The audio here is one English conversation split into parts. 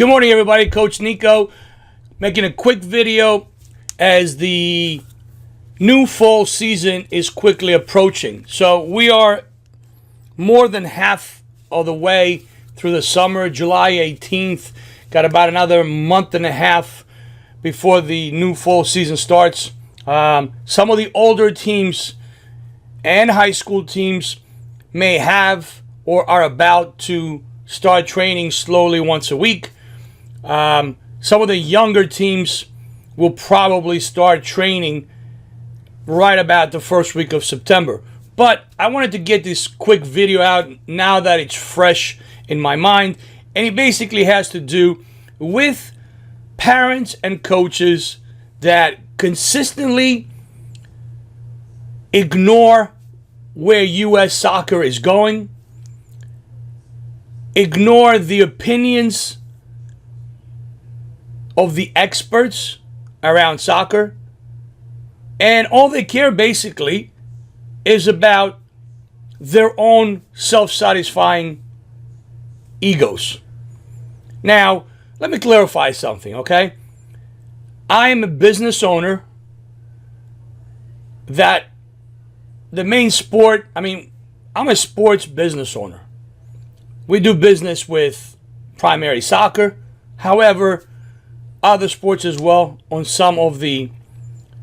Good morning, everybody. Coach Nico making a quick video as the new fall season is quickly approaching. So we are more than half of the way through the summer. July 18th. Got about another month and a half before the new fall season starts. Some of the older teams and high school teams may have or are about to start training slowly once a week. Some of the younger teams will probably start training right about the first week of September. But I wanted to get this quick video out now that it's fresh in my mind. And it basically has to do with parents and coaches that consistently ignore where U.S. soccer is going, ignore the opinions of the experts around soccer, and all they care basically is about their own self-satisfying egos. Now, let me clarify something, okay? I am a business owner that the main sport, I'm a sports business owner. We do business with primary soccer. However, other sports as well on some of the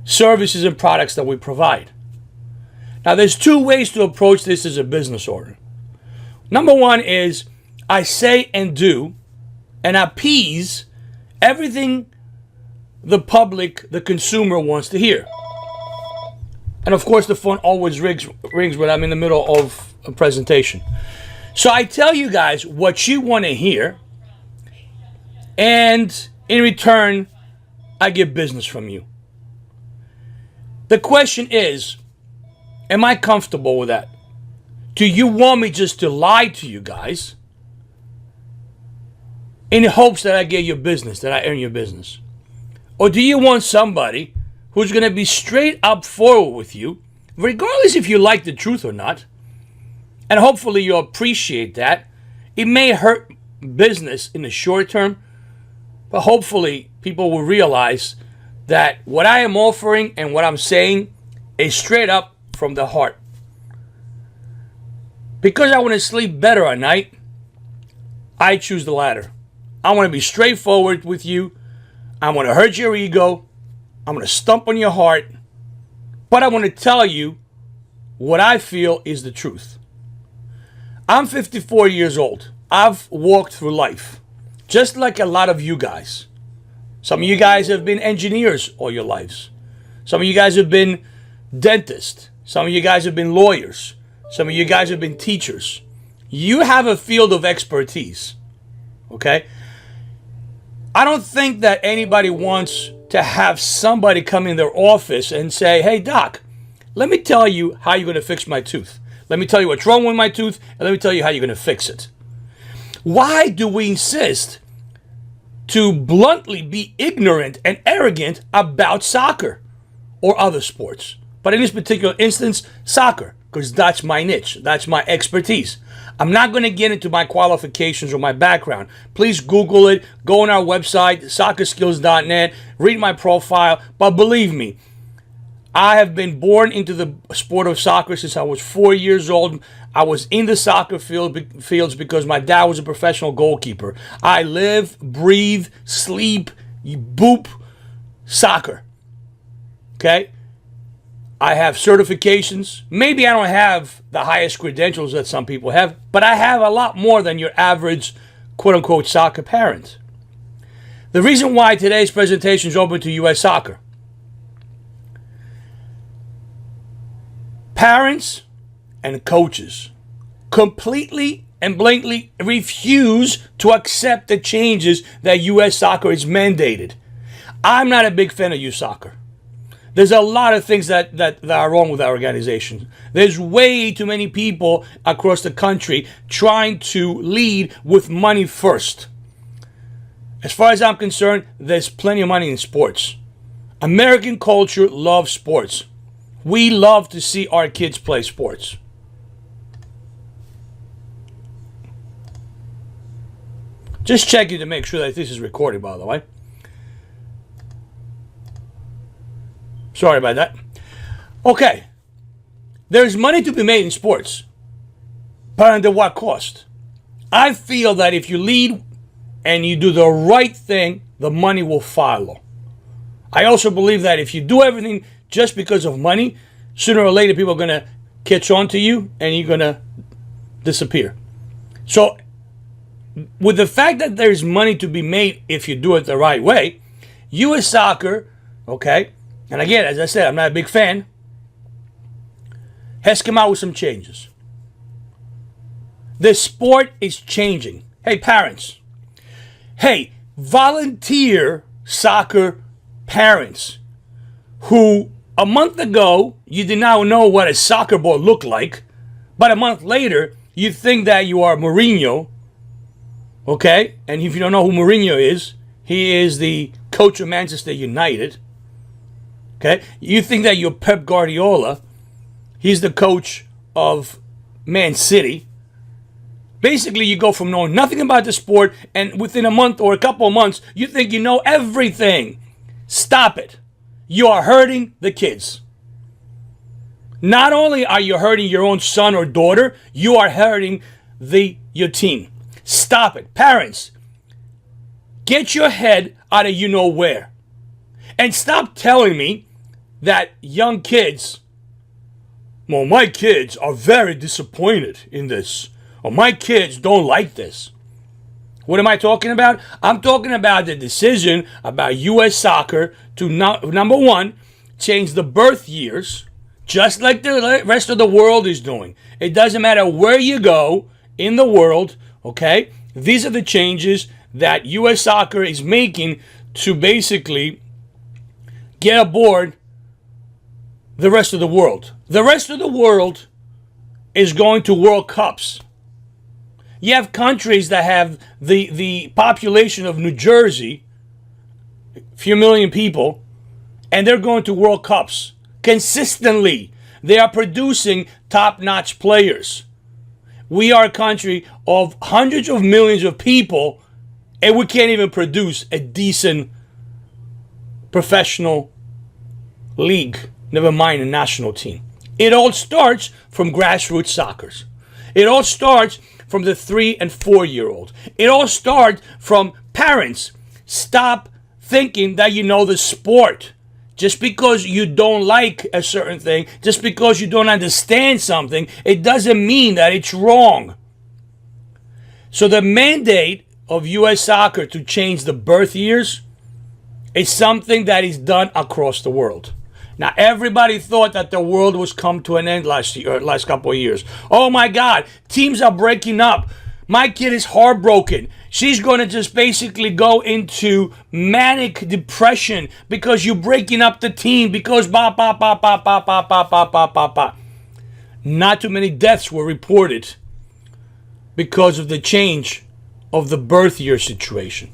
services and products that we provide. Now, there's two ways to approach this as a business owner. Number one is I say and do and appease everything the public, the consumer wants to hear. And of course, the phone always rings when I'm in the middle of a presentation. So I tell you guys what you want to hear, and in return, I get business from you. The question is, am I comfortable with that? Do you want me just to lie to you guys in hopes that I get your business, that I earn your business? Or do you want somebody who's going to be straight up forward with you, regardless if you like the truth or not? And hopefully you appreciate that. It may hurt business in the short term, but hopefully people will realize that what I am offering and what I'm saying is straight up from the heart. Because I want to sleep better at night, I choose the latter. I want to be straightforward with you. I want to hurt your ego. I'm going to stomp on your heart. But I want to tell you what I feel is the truth. I'm 54 years old. I've walked through life, just like a lot of you guys. Some of you guys have been engineers all your lives. Some of you guys have been dentists. Some of you guys have been lawyers. Some of you guys have been teachers. You have a field of expertise, okay? I don't think that anybody wants to have somebody come in their office and say, hey, doc, let me tell you how you're going to fix my tooth. Let me tell you what's wrong with my tooth, and let me tell you how you're going to fix it. Why do we insist to bluntly be ignorant and arrogant about soccer or other sports? But in this particular instance, soccer, because that's my niche. That's my expertise. I'm not going to get into my qualifications or my background. Please Google it. Go on our website, SOCCERSKILLZ.net. Read my profile. But believe me, I have been born into the sport of soccer since I was 4 years old. I was in the soccer fields because my dad was a professional goalkeeper. I live, breathe, sleep, boop, soccer. Okay? I have certifications. Maybe I don't have the highest credentials that some people have, but I have a lot more than your average quote-unquote soccer parent. The reason why today's presentation is open to U.S. soccer. Parents and coaches completely and blatantly refuse to accept the changes that U.S. soccer is mandated. I'm not a big fan of U.S. soccer. There's a lot of things that are wrong with our organization. There's way too many people across the country trying to lead with money first. As far as I'm concerned, there's plenty of money in sports. American culture loves sports. We love to see our kids play sports. Just checking to make sure that this is recording, by the way. Sorry about that. Okay. There's money to be made in sports. But under what cost? I feel that if you lead and you do the right thing, the money will follow. I also believe that if you do everything just because of money, sooner or later people are going to catch on to you and you're going to disappear. So with the fact that there's money to be made if you do it the right way, U.S. Soccer, okay, and again, as I said, I'm not a big fan, has come out with some changes. The sport is changing. Hey, parents. Hey, volunteer soccer parents who a month ago you did not know what a soccer ball looked like, but a month later you think that you are Mourinho, okay? And if you don't know who Mourinho is, he is the coach of Manchester United, okay? You think that you're Pep Guardiola, he's the coach of Man City. Basically, you go from knowing nothing about the sport, and within a month or a couple of months, you think you know everything. Stop it. You are hurting the kids. Not only are you hurting your own son or daughter, you are hurting your team. Stop it. Parents, get your head out of you know where. And stop telling me that young kids, well, my kids are very disappointed in this. Or my kids don't like this. What am I talking about? I'm talking about the decision about U.S. Soccer to, number one, change the birth years, just like the rest of the world is doing. It doesn't matter where you go in the world, okay? These are the changes that U.S. Soccer is making to basically get aboard the rest of the world. The rest of the world is going to World Cups. You have countries that have the population of New Jersey, a few million people, and they're going to World Cups consistently. They are producing top-notch players. We are a country of hundreds of millions of people, and we can't even produce a decent professional league, never mind a national team. It all starts from grassroots soccer. It all starts from the 3 and 4 year old. It all starts from parents. Stop thinking that you know the sport. Just because you don't like a certain thing, just because you don't understand something, it doesn't mean that it's wrong. So the mandate of U.S. Soccer to change the birth years is something that is done across the world. Now, everybody thought that the world was come to an end last couple of years. Oh my God, teams are breaking up. My kid is heartbroken. She's going to just basically go into manic depression because you're breaking up the team because ba ba ba ba ba ba ba ba ba ba ba. Not too many deaths were reported because of the change of the birth year situation.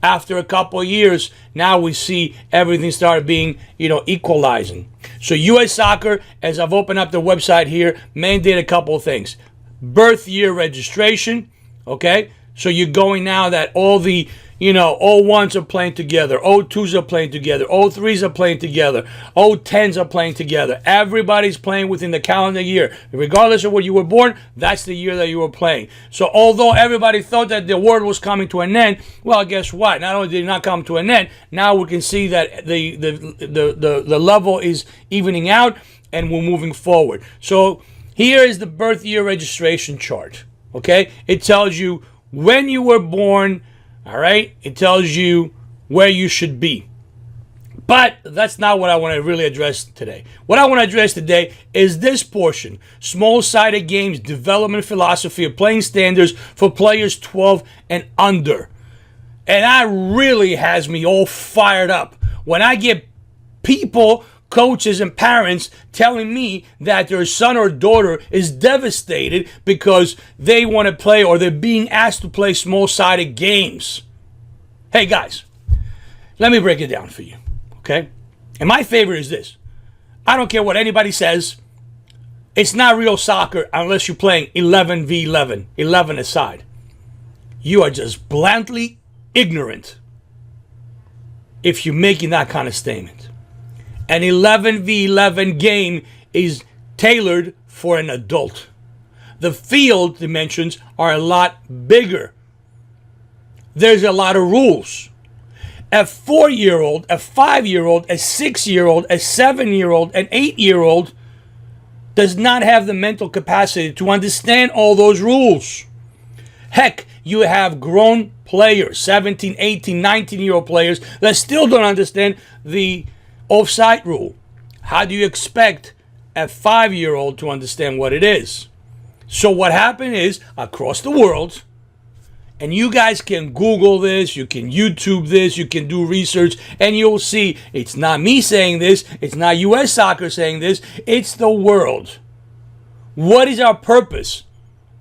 After a couple of years, now we see everything started being, equalizing. So U.S. Soccer, as I've opened up the website here, mandated a couple of things. Birth year registration, okay? So you're going now that all the, O1s are playing together, O2s are playing together, O3s are playing together, O10s are playing together. Everybody's playing within the calendar year. Regardless of when you were born, that's the year that you were playing. So although everybody thought that the world was coming to an end, well, guess what? Not only did it not come to an end, now we can see that the level is evening out and we're moving forward. So here is the birth year registration chart, okay? It tells you when you were born. All right, it tells you where you should be. But that's not what I want to really address today. What I want to address today is this portion. Small-sided games, development philosophy of playing standards for players 12 and under. And that really has me all fired up. When I get people, coaches, and parents telling me that their son or daughter is devastated because they want to play or they're being asked to play small-sided games. Hey, guys, let me break it down for you, okay? And my favorite is this. I don't care what anybody says. It's not real soccer unless you're playing 11v11, 11 aside. you are just blandly ignorant if you're making that kind of statement. An 11v11 game is tailored for an adult. The field dimensions are a lot bigger. There's a lot of rules. A 4-year-old, a 5-year-old, a 6-year-old, a 7-year-old, an 8-year-old does not have the mental capacity to understand all those rules. Heck, you have grown players, 17, 18, 19-year-old players that still don't understand the offside rule. How do you expect a 5-year-old to understand what it is? So what happened is, across the world, and you guys can Google this, you can YouTube this, you can do research, and you'll see it's not me saying this, it's not U.S. soccer saying this, it's the world. What is our purpose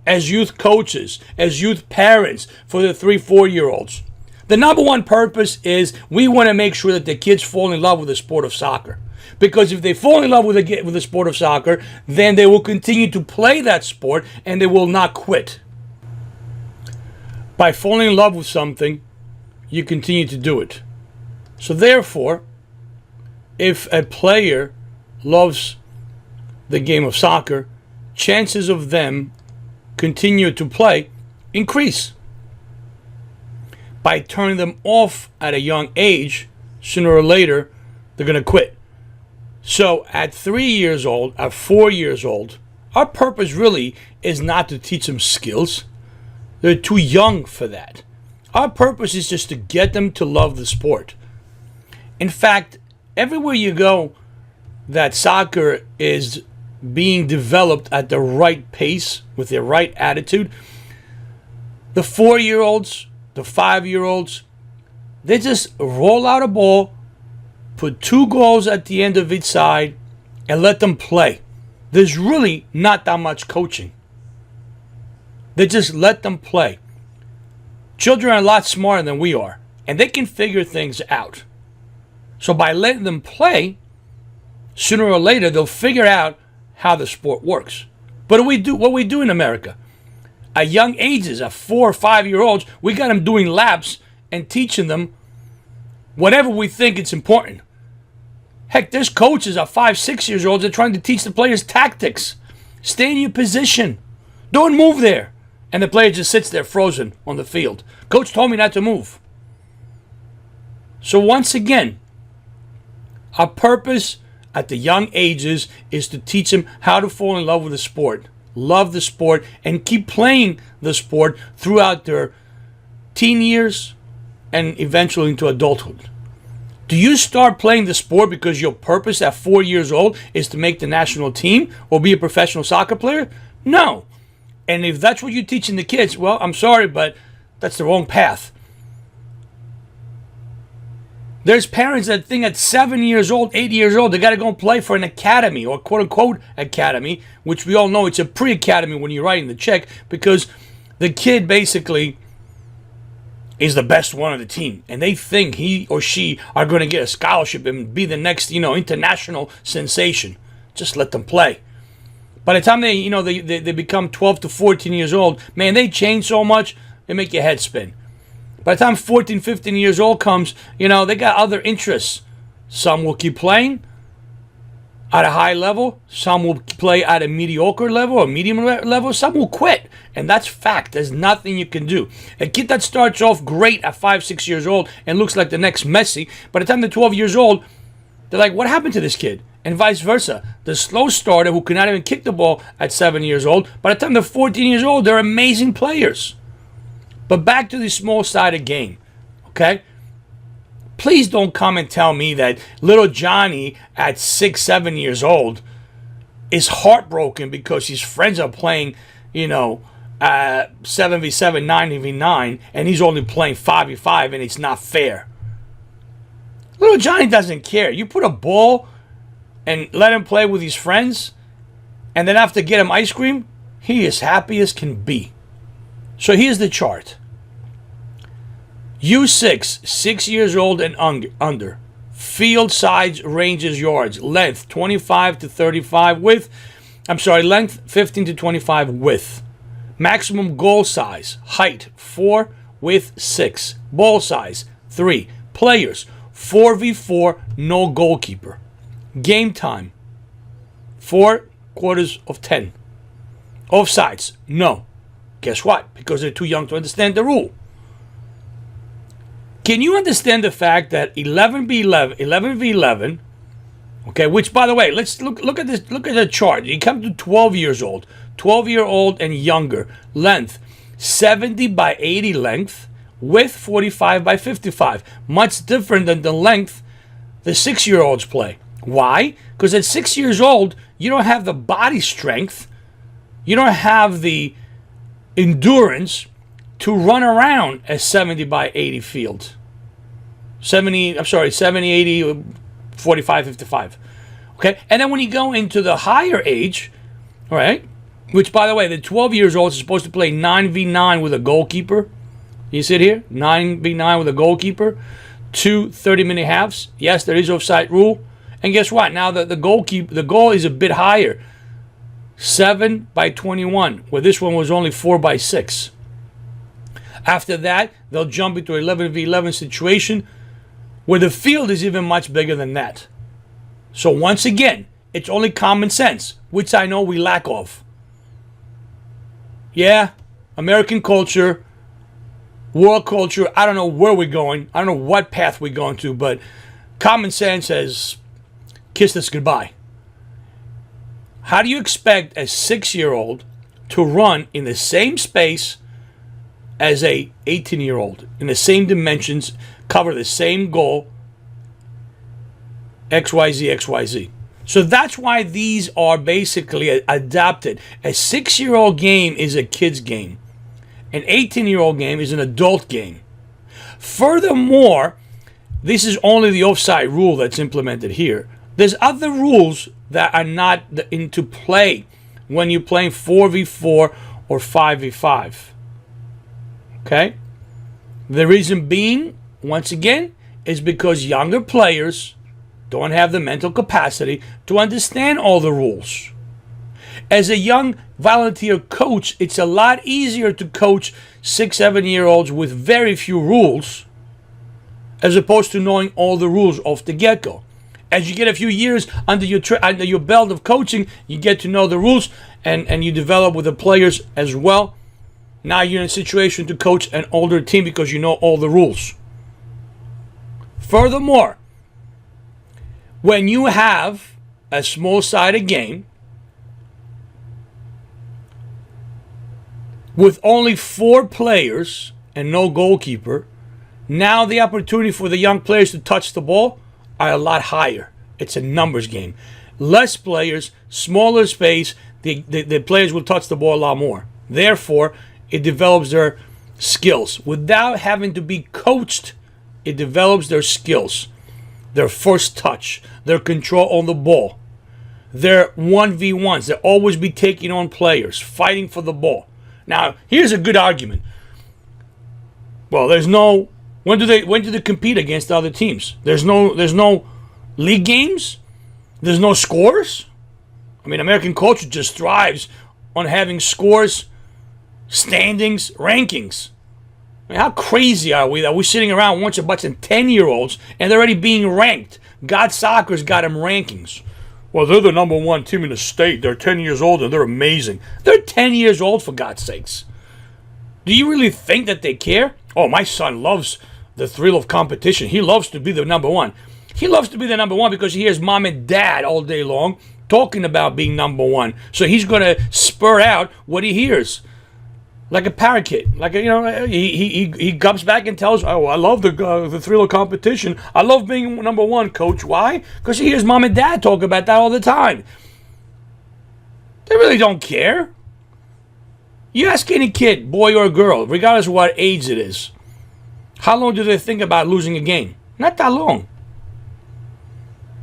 as youth coaches, as youth parents for the 3-4-year-olds? The number one purpose is we want to make sure that the kids fall in love with the sport of soccer. Because if they fall in love with the sport of soccer, then they will continue to play that sport and they will not quit. By falling in love with something, you continue to do it. So therefore, if a player loves the game of soccer, chances of them continue to play increase. By turning them off at a young age, sooner or later, they're going to quit. So at 3 years old, at 4 years old, our purpose really is not to teach them skills. They're too young for that. Our purpose is just to get them to love the sport. In fact, everywhere you go that soccer is being developed at the right pace, with the right attitude, the 4-year-olds, the 5-year-olds, they just roll out a ball, put 2 goals at the end of each side, and let them play. There's really not that much coaching. They just let them play. Children are a lot smarter than we are, and they can figure things out. So by letting them play, sooner or later they'll figure out how the sport works. But what we do in America, at young ages, at 4 or 5-year-olds, we got them doing laps and teaching them whatever we think it's important. Heck, there's coaches at 5, 6 years old that are trying to teach the players tactics. Stay in your position. Don't move there. And the player just sits there frozen on the field. Coach told me not to move. So once again, our purpose at the young ages is to teach them how to fall in love with the sport, love the sport, and keep playing the sport throughout their teen years and eventually into adulthood. Do you start playing the sport because your purpose at 4 years old is to make the national team or be a professional soccer player? No. And if that's what you're teaching the kids, well, I'm sorry, but that's the wrong path. There's parents that think at 7 years old, 8 years old, they got to go and play for an academy or quote-unquote academy, which we all know it's a pre-academy when you're writing the check, because the kid basically is the best one on the team. And they think he or she are going to get a scholarship and be the next, international sensation. Just let them play. By the time they become 12 to 14 years old, man, they change so much, they make your head spin. By the time 14, 15 years old comes, they got other interests. Some will keep playing at a high level. Some will play at a mediocre level or medium level. Some will quit. And that's fact. There's nothing you can do. A kid that starts off great at 5, 6 years old and looks like the next Messi, by the time they're 12 years old, they're like, what happened to this kid? And vice versa. The slow starter who cannot even kick the ball at 7 years old, by the time they're 14 years old, they're amazing players. But back to the small-sided game, okay? Please don't come and tell me that little Johnny at 6, 7 years old is heartbroken because his friends are playing, 7v7, 9v9, and he's only playing 5v5, and it's not fair. Little Johnny doesn't care. You put a ball and let him play with his friends, and then after get him ice cream, he is happy as can be. So here's the chart. U6, 6 years old and under. Field size, ranges, yards. Length, 25 to 35. Length, 15 to 25. Width. Maximum goal size, height, 4, width, 6. Ball size, 3. Players, 4v4, no goalkeeper. Game time, 4/4 Offsides, no. Guess what? Because they're too young to understand the rule. Can you understand the fact that 11v11, okay, which, by the way, let's look at this. Look at the chart. You come to 12 years old, 12-year-old and younger. Length, 70 by 80 length. Width, 45 by 55. Much different than the length the 6-year-olds play. Why? Because at 6 years old, you don't have the body strength. You don't have the endurance to run around a 70 by 80 field. 70, 80, 45, 55. Okay? And then when you go into the higher age, all right, which, by the way, the 12 years old is supposed to play 9v9 with a goalkeeper. You see it here? 9v9 with a goalkeeper. 2 30-minute halves. Yes, there is offside rule. And guess what? Now the goal is a bit higher. 7 by 21, where this one was only 4 by 6. After that, they'll jump into 11v11 situation where the field is even much bigger than that. So once again, it's only common sense, which I know we lack of. Yeah, American culture, world culture, I don't know where we're going. I don't know what path we're going to, but common sense has kissed us goodbye. How do you expect a 6-year-old to run in the same space as a 18-year-old, in the same dimensions, cover the same goal, XYZ, XYZ? So that's why these are basically adapted. A 6-year-old game is a kid's game. An 18-year-old game is an adult game. Furthermore, this is only the offside rule that's implemented here. There's other rules that are not into play when you're playing 4v4 or 5v5. Okay? The reason being, once again, is because younger players don't have the mental capacity to understand all the rules. As a young volunteer coach, it's a lot easier to coach 6, 7-year-olds with very few rules as opposed to knowing all the rules off the get-go. As you get a few years under your belt of coaching, you get to know the rules and you develop with the players as well. Now you're in a situation to coach an older team because you know all the rules. Furthermore, when you have a small-sided game with only 4 players and no goalkeeper, now the opportunity for the young players to touch the ball are a lot higher. It's a numbers game. Less players, smaller space, the players will touch the ball a lot more. Therefore, it develops their skills. Without having to be coached, it develops their skills. Their first touch, their control on the ball, their 1v1s. They'll always be taking on players, fighting for the ball. Now, here's a good argument. Well, there's no... When do they compete against other teams? There's no league games. There's no scores. I mean, American culture just thrives on having scores, standings, rankings. I mean, how crazy are we that we're sitting around watching a bunch of 10-year-olds and they're already being ranked? God Soccer's got them rankings. Well, they're the number 1 team in the state. They're 10 years old and they're amazing. They're 10 years old, for God's sakes. Do you really think that they care? Oh, my son loves the thrill of competition. He loves to be the number 1. He loves to be the number 1 because he hears mom and dad all day long talking about being number 1. So he's going to spur out what he hears. Like a parakeet. Like, he comes back and tells, oh, I love the thrill of competition. I love being number 1, coach. Why? Because he hears mom and dad talk about that all the time. They really don't care. You ask any kid, boy or girl, regardless of what age it is, how long do they think about losing a game? Not that long.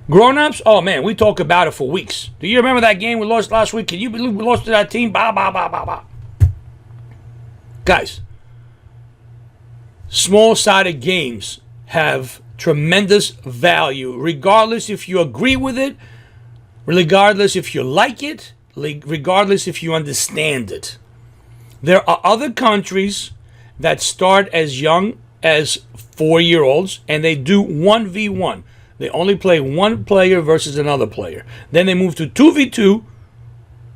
Grown-ups, oh man, we talk about it for weeks. Do you remember that game we lost last week? Can you believe we lost to that team? Bah, bah, bah, bah, bah. Guys, small-sided games have tremendous value, regardless if you agree with it, regardless if you like it, regardless if you understand it. There are other countries that start as young as 4-year-olds, and they do 1v1. They only play one player versus another player. Then they move to 2v2,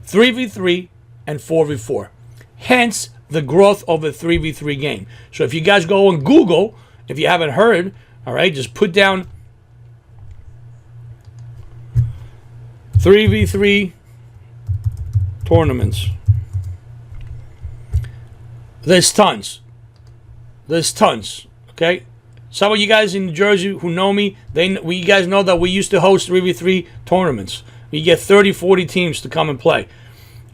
3v3, and 4v4. Hence, the growth of a 3v3 game. So if you guys go on Google, if you haven't heard, all right, just put down 3v3 tournaments. There's tons. There's tons, okay? Some of you guys in New Jersey who know me, you guys know that we used to host 3v3 tournaments. We get 30, 40 teams to come and play.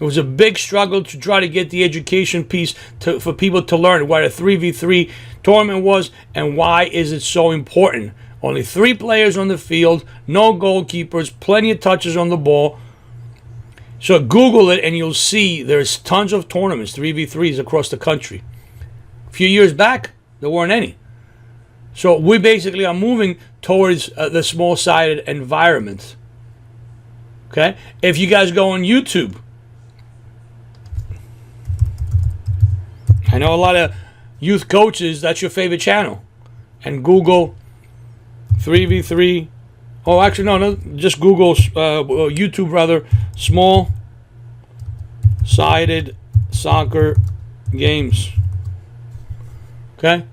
It was a big struggle to try to get the education piece for people to learn what a 3v3 tournament was and why is it so important. Only 3 players on the field, no goalkeepers, plenty of touches on the ball. So Google it and you'll see there's tons of tournaments, 3v3s across the country. A few years back, there weren't any. So we basically are moving towards the small-sided environment. Okay? If you guys go on YouTube, I know a lot of youth coaches, that's your favorite channel. And Google 3v3. Oh, actually, no, just Google, YouTube rather, small-sided soccer games. Okay?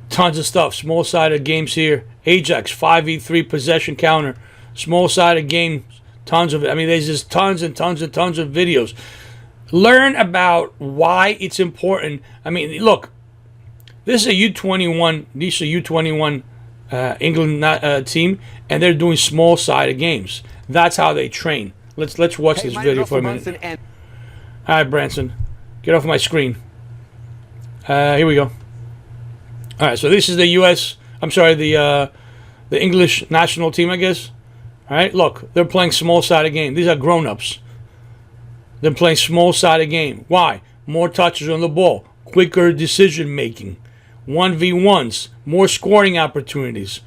Tons of stuff. Small-sided games here. Ajax, 5v3 possession counter. Small-sided games. Tons of it. I mean, there's just tons and tons and tons of videos. Learn about why it's important. I mean, look, this is a U21. These are U21 England team, and they're doing small-sided games. That's how they train. Let's watch this video for a minute. All right, Branson, get off my screen. Here we go. All right, so this is the U.S. I'm sorry, the English national team, I guess. All right, look, they're playing small-sided game. These are grown-ups. They're playing small-sided game. Why? More touches on the ball, quicker decision-making, 1v1s, more scoring opportunities.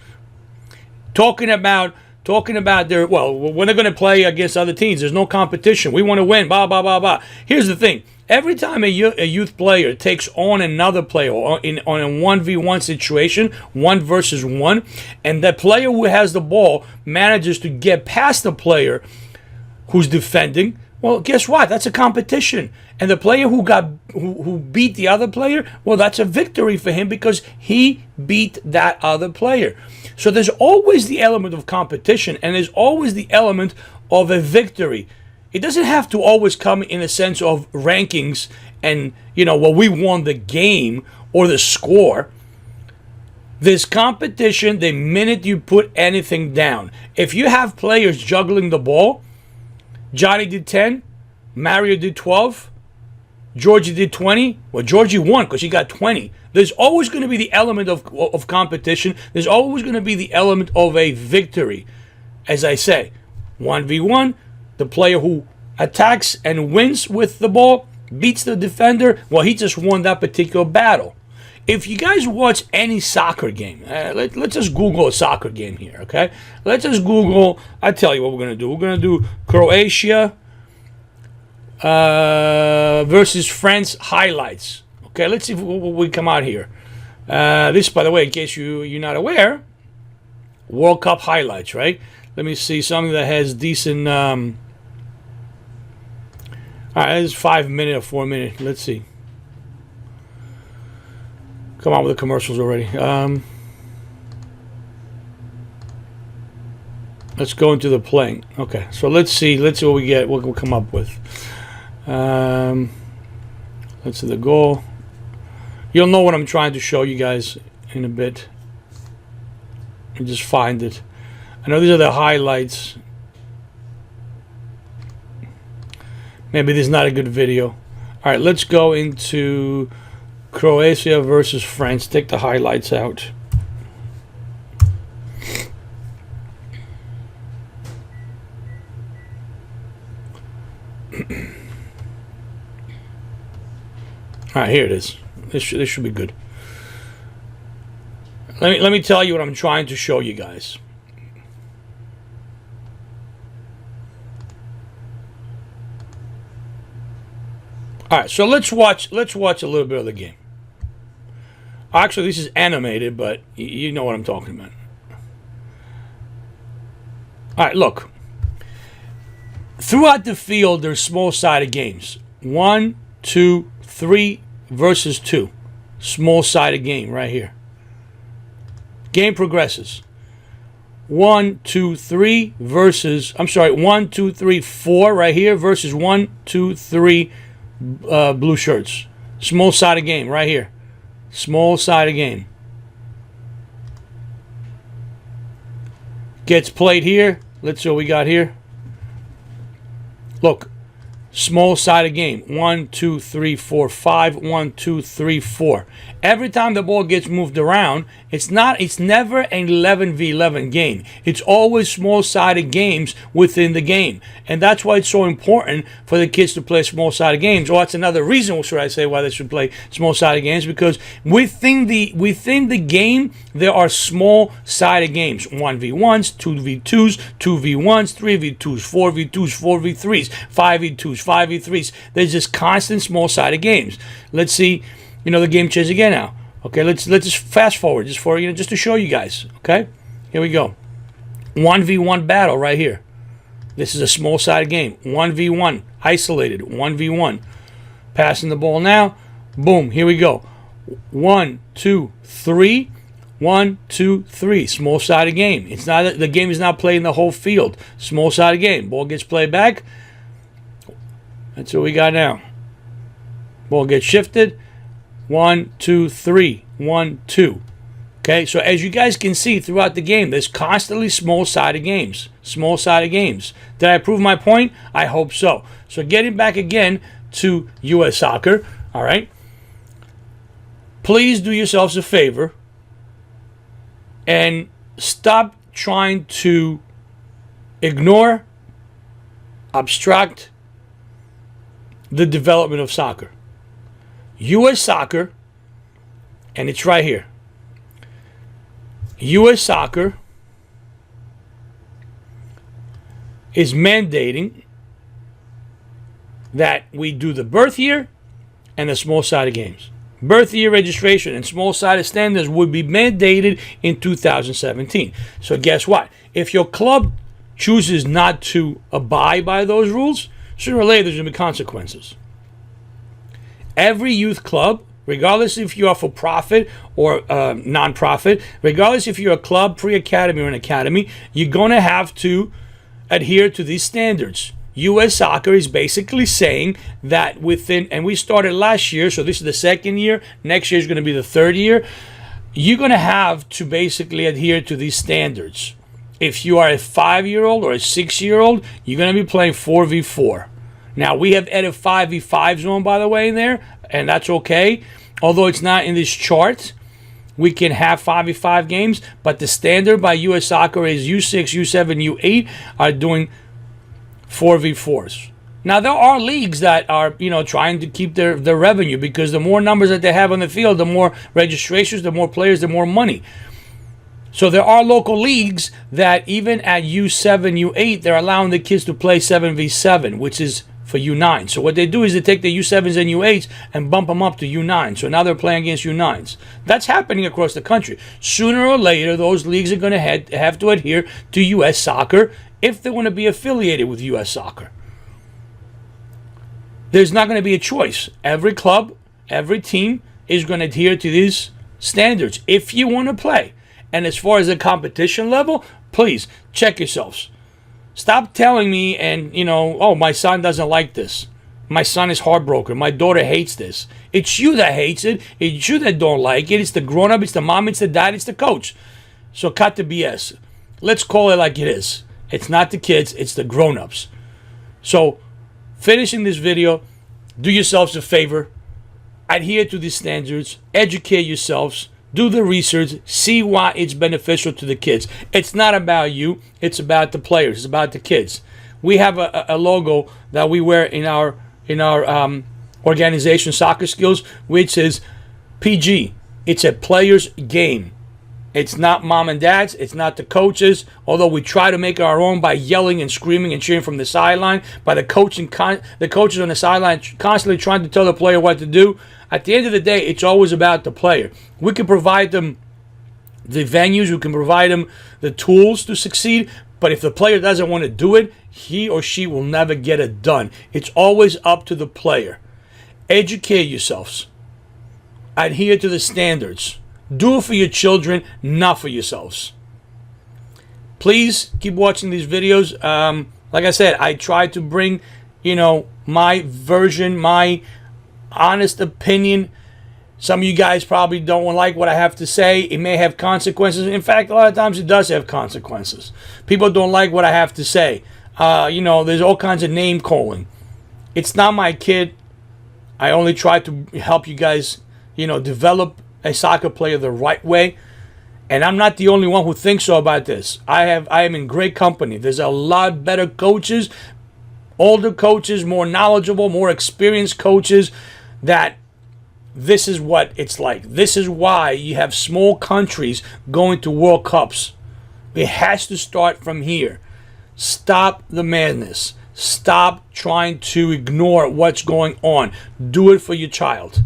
Talking about their, well, when they're going to play against other teams, there's no competition. We want to win, blah, blah, blah, blah. Here's the thing. Every time a youth player takes on another player on a 1v1 situation, 1 versus 1, and the player who has the ball manages to get past the player who's defending, well, guess what? That's a competition. And the player who beat the other player, well, that's a victory for him because he beat that other player. So there's always the element of competition, and there's always the element of a victory. It doesn't have to always come in a sense of rankings and, well, we won the game or the score. There's competition the minute you put anything down. If you have players juggling the ball, Johnny did 10, Mario did 12, Georgie did 20. Well, Georgie won because he got 20. There's always going to be the element of competition. There's always going to be the element of a victory. As I say, 1v1, the player who attacks and wins with the ball, beats the defender, well, he just won that particular battle. If you guys watch any soccer game, let's just Google a soccer game here, okay? Let's just Google, I tell you what we're going to do. We're going to do Croatia versus France highlights. Okay, let's see if we come out here. This, by the way, in case you're not aware, World Cup highlights, right? Let me see something that has decent... all right, this is 5 minute or 4 minute. Let's see. Come on with the commercials already. Let's go into the playing. Okay, so let's see what we get. What we'll come up with. Let's see the goal. You'll know what I'm trying to show you guys in a bit. And just find it. I know these are the highlights. Maybe this is not a good video. All right, let's go into Croatia versus France. Take the highlights out. All right, here it is. This should be good. Let me tell you what I'm trying to show you guys. All right, so let's watch a little bit of the game. Actually, this is animated, but you know what I'm talking about. All right, look. Throughout the field, there's small-sided games. 1, 2, 3 versus 2. Small-sided game right here. Game progresses. 1, 2, 3 versus, 1, 2, 3, 4 right here versus 1, 2, 3 blue shirts. Small-sided game right here. Small-sided game. Gets played here. Let's see what we got here. Look. Small-sided game. 1, 2, 3, 4, 5. 1, 2, 3, 4. Every time the ball gets moved around, it's never an 11v11 game. It's always small-sided games within the game. And that's why it's so important for the kids to play small-sided games. Or that's another reason, should I say, why they should play small-sided games. Because within the game, there are small-sided games. 1v1s, 2v2s, 2v1s, 3v2s, 4v2s, 4v3s, 5v2s, 5v3s. There's just constant small-sided games. Let's see. The game changes again now. Okay, let's just fast forward just to show you guys. Okay, here we go. 1v1 battle right here. This is a small-sided game. 1v1 isolated. 1v1 passing the ball now. Boom. Here we go. 1, 2, 3. 1, 2, 3. Small-sided game. It's not the game is not played in the whole field. Small-sided game. Ball gets played back. That's what we got now. Ball gets shifted. 1, 2, 3. 1, 2. Okay, so as you guys can see throughout the game, there's constantly small-sided games. Small-sided games. Did I prove my point? I hope so. So getting back again to U.S. soccer, all right? Please do yourselves a favor and stop trying to ignore, abstract the development of soccer. U.S. soccer, and it's right here. U.S. soccer is mandating that we do the birth year and the small-sided games. Birth year registration and small-sided standards would be mandated in 2017. So guess what? If your club chooses not to abide by those rules, sooner or later there's going to be consequences. Every youth club, regardless if you are for profit or non-profit, regardless if you're a club, pre-academy, or an academy, you're going to have to adhere to these standards. U.S. Soccer is basically saying that and we started last year, so this is the second year, next year is going to be the third year, you're going to have to basically adhere to these standards. If you are a 5-year-old or a 6-year-old, you're going to be playing 4v4. Now, we have added 5v5 zone, by the way, in there, and that's okay. Although it's not in this chart, we can have 5v5 games, but the standard by U.S. Soccer is U6, U7, U8 are doing 4v4s. Now, there are leagues that are, trying to keep their revenue, because the more numbers that they have on the field, the more registrations, the more players, the more money. So there are local leagues that even at U7, U8, they're allowing the kids to play 7v7, which is for U9. So what they do is they take the U7s and U8s and bump them up to U9. So now they're playing against U9s. That's happening across the country. Sooner or later, those leagues are going to have to adhere to U.S. Soccer if they want to be affiliated with U.S. Soccer. There's not going to be a choice. Every club, every team is going to adhere to these standards if you want to play. And as far as the competition level, please check yourselves. Stop telling me oh, my son doesn't like this. My son is heartbroken. My daughter hates this. It's you that hates it. It's you that don't like it. It's the grown-up. It's the mom. It's the dad. It's the coach. So cut the BS. Let's call it like it is. It's not the kids. It's the grown-ups. So finishing this video, do yourselves a favor. Adhere to these standards. Educate yourselves. Do the research, see why it's beneficial to the kids. It's not about you, it's about the players, it's about the kids. We have a logo that we wear in our organization, Soccer Skills, which is PG. It's a player's game. It's not mom and dads. It's not the coaches. Although we try to make it our own by yelling and screaming and cheering from the sideline, by the coaches on the sideline constantly trying to tell the player what to do. At the end of the day, it's always about the player. We can provide them the venues. We can provide them the tools to succeed. But if the player doesn't want to do it, he or she will never get it done. It's always up to the player. Educate yourselves. Adhere to the standards. Do it for your children, not for yourselves. Please keep watching these videos. Like I said, I try to bring, my version, my honest opinion. Some of you guys probably don't like what I have to say. It may have consequences. In fact, a lot of times it does have consequences. People don't like what I have to say. There's all kinds of name calling. It's not my kid. I only try to help you guys, develop a soccer player the right way. And I'm not the only one who thinks so about this. I am in great company. There's a lot better coaches, older coaches, more knowledgeable, more experienced coaches, that this is what it's like. This is why you have small countries going to World Cups. It has to start from here. Stop the madness. Stop trying to ignore what's going on. Do it for your child.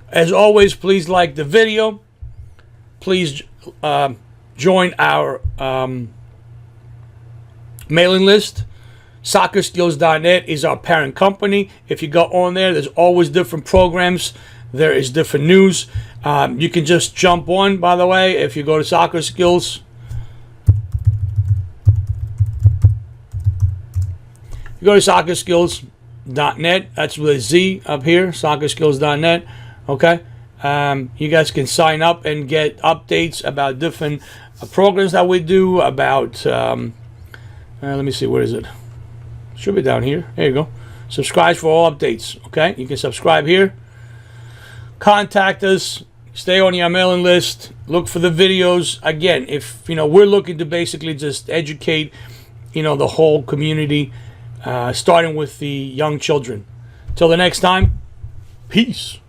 As always, please like the video. Please join our mailing list. SOCCERSKILLZ.net is our parent company. If you go on there, there's always different programs. There is different news. You can just jump on, by the way, if you go to Soccer Skills. You go to SOCCERSKILLZ.net. That's with a Z up here, SOCCERSKILLZ.net. Okay. You guys can sign up and get updates about different programs that we do, about, let me see, where is it? Should be down here. There you go. Subscribe for all updates. Okay. You can subscribe here. Contact us. Stay on your mailing list. Look for the videos. Again, if, we're looking to basically just educate, the whole community, starting with the young children. Till the next time, peace.